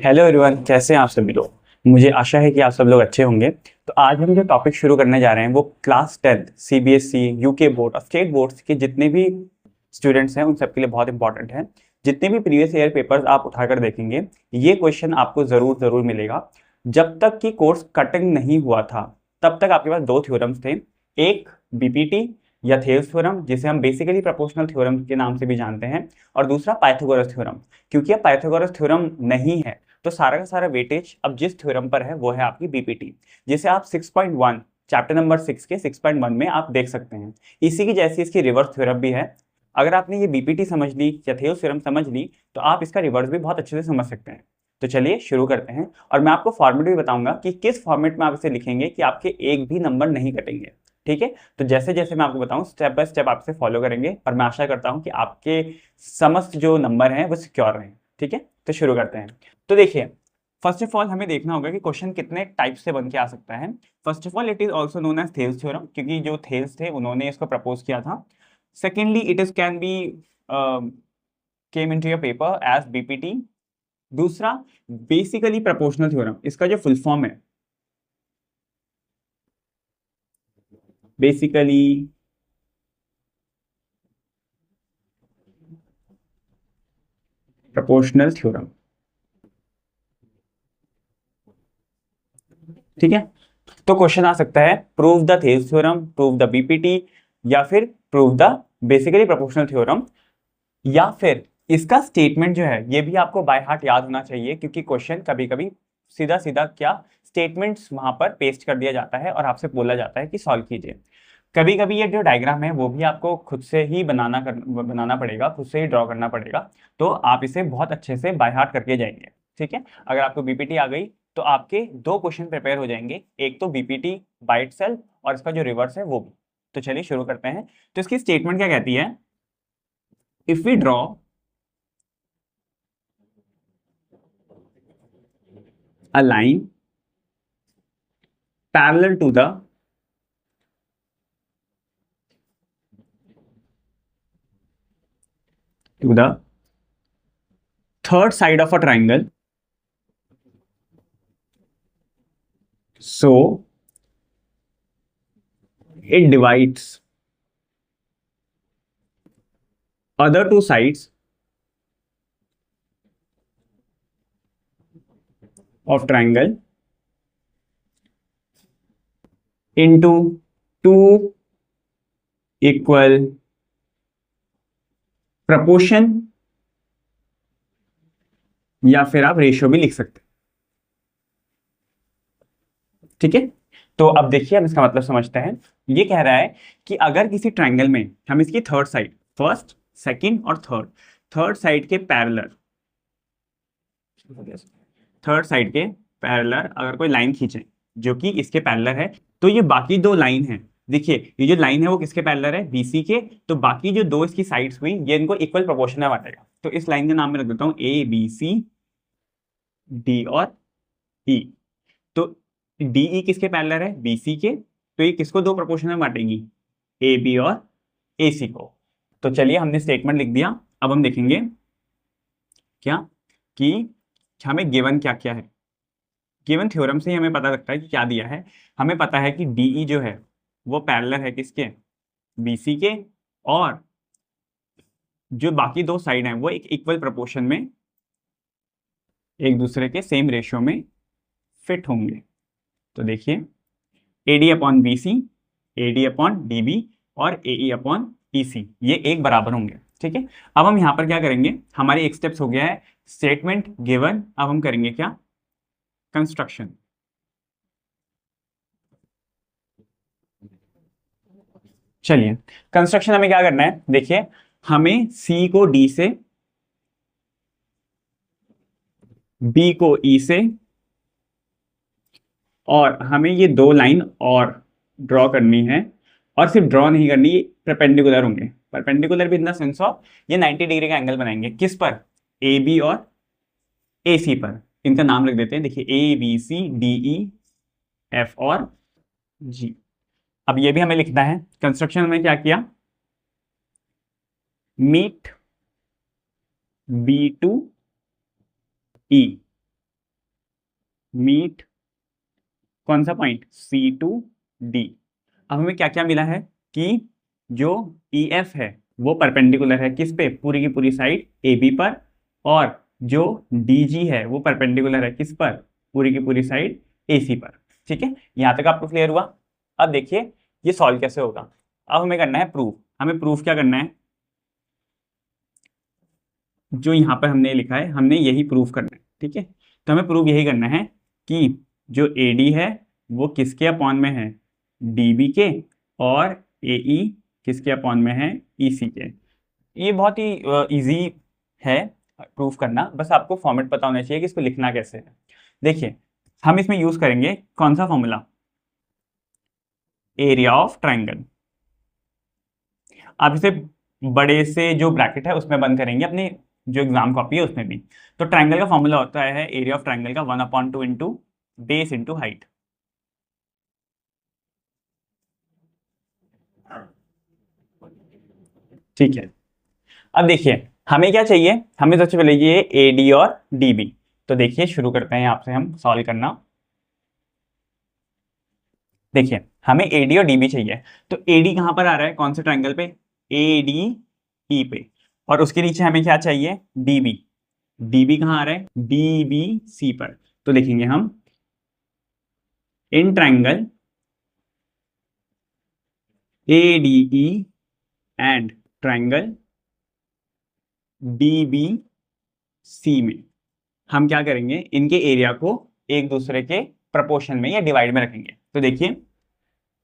Hello everyone, कैसे हैं आप सभी लोग। मुझे आशा है कि आप सब लोग अच्छे होंगे। तो आज हम जो टॉपिक शुरू करने जा रहे हैं वो क्लास 10 सीबीएसई यूके बोर्ड और स्टेट बोर्ड्स के जितने भी स्टूडेंट्स हैं उन सबके लिए बहुत इंपॉर्टेंट है। जितने भी प्रीवियस ईयर पेपर्स आप उठाकर देखेंगे, ये क्वेश्चन आपको ज़रूर ज़रूर मिलेगा। जब तक कि कोर्स कटिंग नहीं हुआ था तब तक आपके पास दो थ्योरम्स थे। एक बीपीटी या थेल्स थ्योरम, जिसे हम बेसिकली प्रोपोर्शनल थ्योरम के नाम से भी जानते हैं, और दूसरा पाइथागोरस थ्योरम। क्योंकि अब पाइथागोरस थ्योरम नहीं है तो सारा का सारा वेटेज अब जिस थ्योरम पर है वो है आपकी बीपीटी, जिसे आप 6.1 चैप्टर नंबर 6 के 6.1 में आप देख सकते हैं। इसी की जैसी इसकी रिवर्स थ्योरम भी है। अगर आपने ये बीपीटी समझ ली या थेल्स थ्योरम समझ ली तो आप इसका रिवर्स भी बहुत अच्छे से समझ सकते हैं। तो चलिए शुरू करते हैं, और मैं आपको फॉर्मेट भी बताऊंगा कि किस फॉर्मेट में आप इसे लिखेंगे कि आपके एक भी नंबर नहीं कटेंगे। ठीक है, तो जैसे जैसे मैं आपको बताऊं स्टेप बाय स्टेप आप इसे फॉलो करेंगे, और मैं आशा करता हूं कि आपके समस्त जो नंबर हैं वो सिक्योर रहें। ठीक है, तो शुरू करते हैं। तो देखिए, फर्स्ट ऑफ ऑल हमें देखना होगा कि क्वेश्चन कितने टाइप से बन के आ सकता है। First of all it is also known as Thales theorem, क्योंकि जो थेल्स थे उन्होंने इसको प्रपोज किया था। Secondly it is can be came into your paper as BPT. दूसरा, बेसिकली प्रोपोर्शनल थ्योरम, इसका जो फुल फॉर्म है बेसिकली प्रोपोर्शनल थ्योरम। ठीक है, तो क्वेश्चन आ सकता है prove the Thales theorem, prove the BPT, या फिर prove the basically proportional theorem, या फिर इसका स्टेटमेंट जो है ये भी आपको बाय हार्ट याद होना चाहिए, क्योंकि क्वेश्चन कभी कभी सीधा सीधा क्या स्टेटमेंट्स वहां पर पेस्ट कर दिया जाता है और आपसे बोला जाता है कि सॉल्व कीजिए। कभी कभी ये जो डायग्राम है वो भी आपको खुद से ही बनाना पड़ेगा, खुद से ही ड्रॉ करना पड़ेगा। तो आप इसे बहुत अच्छे से बाय हार्ट करके जाएंगे। ठीक है, अगर आपको बीपीटी आ गई तो आपके दो क्वेश्चन प्रिपेयर हो जाएंगे, एक तो बीपीटी बाय इटसेल्फ और इसका जो रिवर्स है वो भी। तो चलिए शुरू करते हैं। तो इसकी स्टेटमेंट क्या कहती है, if we draw a line parallel to the third side of a triangle, so it divides other two sides of triangle into two equal proportion, या फिर आप रेशियो भी लिख सकते हैं। ठीक है, तो अब देखिए हम इसका मतलब समझते हैं। ये कह रहा है कि अगर किसी ट्रायंगल में हम इसकी थर्ड साइड, फर्स्ट सेकंड और थर्ड साइड के पैरेलल, थर्ड साइड के पैरेलल अगर कोई लाइन खींचे जो कि इसके पैरेलल है, तो ये बाकी दो लाइन है, देखिए ये जो लाइन है वो किसके पैरेलल है, बीसी के। तो बाकी जो दो इसकी साइड्स हुई ये इनको इक्वल प्रोपोर्शन में बांटेगा। तो इस लाइन का नाम मैं रख देता हूं ए बी सी डी और ई। तो डीई किसके पैरेलल है, बीसी के। तो ये किसको दो प्रोपोर्शन में बांटेगी, ए बी और ए सी को। तो चलिए हमने स्टेटमेंट लिख दिया। अब हम देखेंगे क्या कि हमें गिवन क्या क्या है। गिवन थ्योरम से ही हमें पता लगता है कि क्या दिया है। हमें पता है कि डीई जो है वो पैरेलल है किसके, बीसी के, और जो बाकी दो साइड हैं वो एक इक्वल प्रोपोर्शन में एक दूसरे के सेम रेशियो में फिट होंगे। तो देखिए AD upon B C, AD upon D B और एई अपॉन ई सी, ये एक बराबर होंगे। ठीक है, अब हम यहां पर क्या करेंगे, हमारे एक स्टेप्स हो गया है स्टेटमेंट गिवन। अब हम करेंगे क्या, कंस्ट्रक्शन। चलिए कंस्ट्रक्शन हमें क्या करना है, देखिए हमें सी को डी से, बी को ई से, और हमें ये दो लाइन और ड्रॉ करनी है। और सिर्फ ड्रॉ नहीं करनी, परपेंडिकुलर होंगे। परपेंडिकुलर भी इन द सेंस ऑफ ये 90 डिग्री का एंगल बनाएंगे, किस पर, ए बी और ए सी पर। इनका नाम लिख देते हैं, देखिए A B C D E F और जी। अब ये भी हमें लिखना है। कंस्ट्रक्शन में क्या किया, meet B to E, meet कौन सा पॉइंट, C to D। अब हमें क्या क्या मिला है कि जो EF है वो परपेंडिकुलर है किस पे, पूरी की पूरी साइड AB पर, और जो DG है वो परपेंडिकुलर है किस पर, पूरी की पूरी साइड AC पर। ठीक है, यहां तक आपको क्लियर हुआ। अब देखिए ये सॉल्व कैसे होगा। अब हमें करना है प्रूफ। हमें प्रूफ क्या करना है, जो यहाँ पर हमने लिखा है हमने यही प्रूफ करना है। ठीक है, तो हमें प्रूफ यही करना है कि जो AD है वो किसके अपॉन में है, DB के, और AE किसके अपॉन में है, EC के। ये बहुत ही इजी है प्रूफ करना, बस आपको फॉर्मेट पता होना चाहिए कि इसको लिखना कैसे है। देखिए हम इसमें यूज करेंगे कौन सा फॉर्मूला, एरिया ऑफ ट्राइंगल। आप इसे बड़े से जो ब्रैकेट है उसमें बंद करेंगे, अपनी जो एग्जाम कॉपी है उसमें भी। तो ट्राइंगल का फॉर्मूला होता है एरिया ऑफ ट्राइंगल का 1/2 इंटू बेस इंटू हाइट। ठीक है, अब देखिए हमें क्या चाहिए, हमें सबसे पहले ये AD और DB। तो देखिए शुरू करते हैं आपसे हम सॉल्व करना। देखिए हमें AD और DB चाहिए, तो AD कहां पर आ रहा है, कौन से ट्राइंगल पे, ADE पे, और उसके नीचे हमें क्या चाहिए, DB। DB कहां आ रहा है, DBC पर। तो लिखेंगे हम in triangle ADE and triangle DBC में हम क्या करेंगे, इनके एरिया को एक दूसरे के प्रपोर्शन में या डिवाइड में रखेंगे। तो देखिए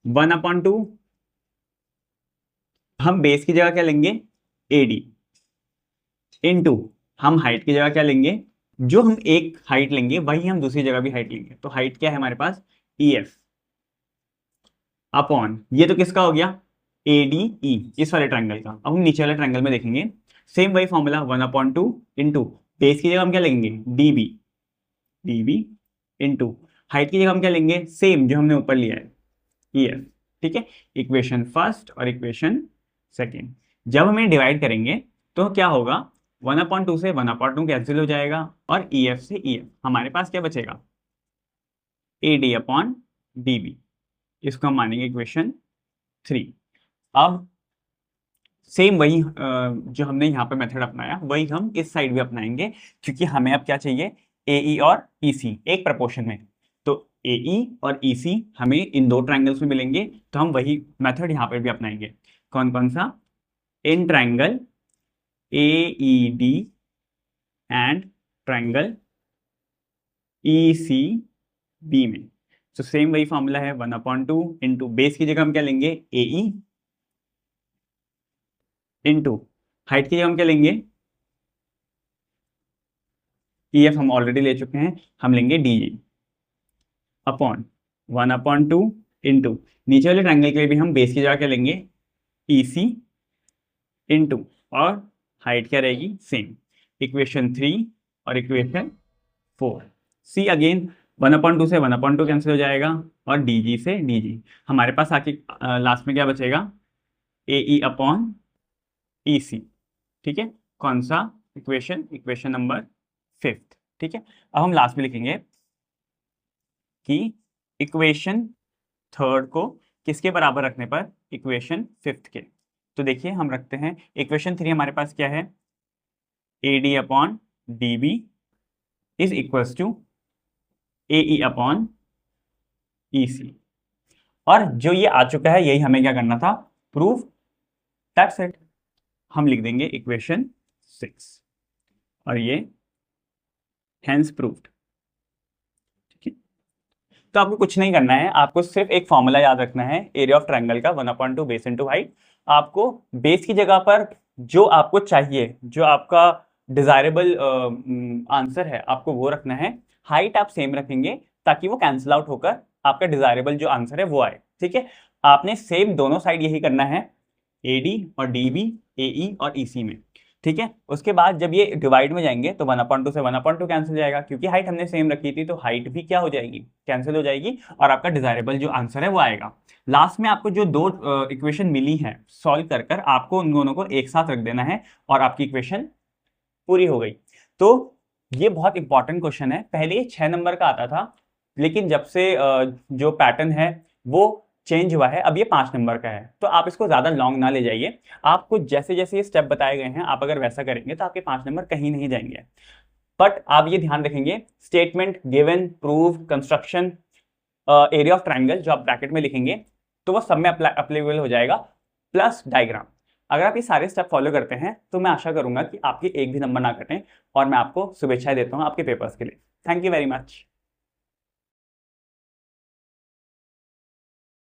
1/2 हम बेस की जगह क्या लेंगे, AD, इनटू हम हाइट की जगह क्या लेंगे, जो हम एक हाइट लेंगे वही हम दूसरी जगह भी हाइट लेंगे। तो हाइट क्या है हमारे पास, EF, अपॉन ये तो किसका हो गया, ADE, इस वाले ट्राइंगल का। अब हम नीचे वाले ट्राइंगल में देखेंगे सेम वही फॉर्मूला 1/2 इंटू बेस की जगह हम क्या लेंगे, DB इंटू हाइट की जगह हम क्या लेंगे, सेम जो हमने ऊपर लिया है, EF। ठीक है, इक्वेशन फर्स्ट और इक्वेशन सेकेंड। जब हम इन्हें डिवाइड करेंगे तो क्या होगा, 1/2 से 1/2 कैंसिल हो जाएगा, और EF से EF हमारे पास क्या बचेगा, AD अपॉन DB। इसको हम मानेंगे इक्वेशन 3। अब सेम वही जो हमने यहाँ पे मेथड अपनाया वही हम इस साइड भी अपनाएंगे, क्योंकि हमें अब क्या चाहिए, AE और EC एक प्रपोर्शन में। तो AE और EC हमें इन दो ट्राइंगल्स में मिलेंगे, तो हम वही मेथड यहाँ पर भी अपनाएंगे। कौन कौन सा, in triangle AED and triangle ECB में। तो सेम वही फॉर्मूला है 1/2 इंटू बेस की जगह हम क्या लेंगे, AE, इंटू हाइट की जगह हम क्या लेंगे, EF हम ऑलरेडी ले चुके हैं, हम लेंगे DG, अपॉन 1/2 इंटू नीचे वाले ट्राइंगल के लिए भी हम बेस की जगह क्या लेंगे, EC, इंटू और हाइट क्या रहेगी सेम, इक्वेशन 3 और इक्वेशन 4। सी अगेन 1/2 से 1/2 कैंसिल हो जाएगा, और DG से DG हमारे पास आके लास्ट में क्या बचेगा, AE अपॉन EC। ठीक है, कौन सा इक्वेशन, इक्वेशन नंबर 5। ठीक है, अब हम लास्ट में लिखेंगे कि इक्वेशन 3 को किसके बराबर रखने पर, इक्वेशन 5 के। तो देखिए हम रखते हैं इक्वेशन 3 हमारे पास क्या है, AD upon DB is equals to AE upon EC। और जो ये आ चुका है यही हमें क्या करना था, प्रूफ, दैट्स इट। हम लिख देंगे इक्वेशन 6 और ये हेंस प्रूव्ड। ठीक है, तो आपको कुछ नहीं करना है, आपको सिर्फ एक फॉर्मूला याद रखना है एरिया ऑफ ट्राइंगल का 1/2 बेस इंटू हाइट। आपको बेस की जगह पर जो आपको चाहिए, जो आपका डिजायरेबल आंसर है आपको वो रखना है। हाइट आप सेम रखेंगे ताकि वो कैंसिल आउट होकर आपका डिजायरेबल जो आंसर है वो आए। ठीक है, आपने सेम दोनों साइड यही करना है, AD और DB, AE और EC में। ठीक है, उसके बाद जब ये डिवाइड में जाएंगे तो 1/2 से 1/2 कैंसिल जाएगा, क्योंकि हाइट हमने सेम रखी थी, तो हाइट भी क्या हो जाएगी, कैंसिल हो जाएगी, और आपका डिजायरेबल जो आंसर है वो आएगा। लास्ट में आपको जो दो इक्वेशन मिली है सॉल्व कर कर आपको उन दोनों को एक साथ रख देना है और आपकी इक्वेशन पूरी हो गई। तो ये बहुत इंपॉर्टेंट क्वेश्चन है। पहले ये 6 नंबर का आता था, लेकिन जब से जो पैटर्न है वो चेंज हुआ है, अब ये 5 नंबर का है। तो आप इसको ज्यादा लॉन्ग ना ले जाइए, आपको जैसे जैसे ये स्टेप बताए गए हैं आप अगर वैसा करेंगे तो आपके 5 नंबर कहीं नहीं जाएंगे। बट आप ये ध्यान रखेंगे, statement, given, prove, construction, area of triangle जो आप ब्रैकेट में लिखेंगे तो वो सब में अप्लीकेबल हो जाएगा, प्लस डायग्राम। अगर आप ये सारे स्टेप फॉलो करते हैं तो मैं आशा करूंगा कि आपके एक भी नंबर ना कटें, और मैं आपको शुभेच्छाएं देता हूं आपके पेपर्स के लिए। Thank you very much.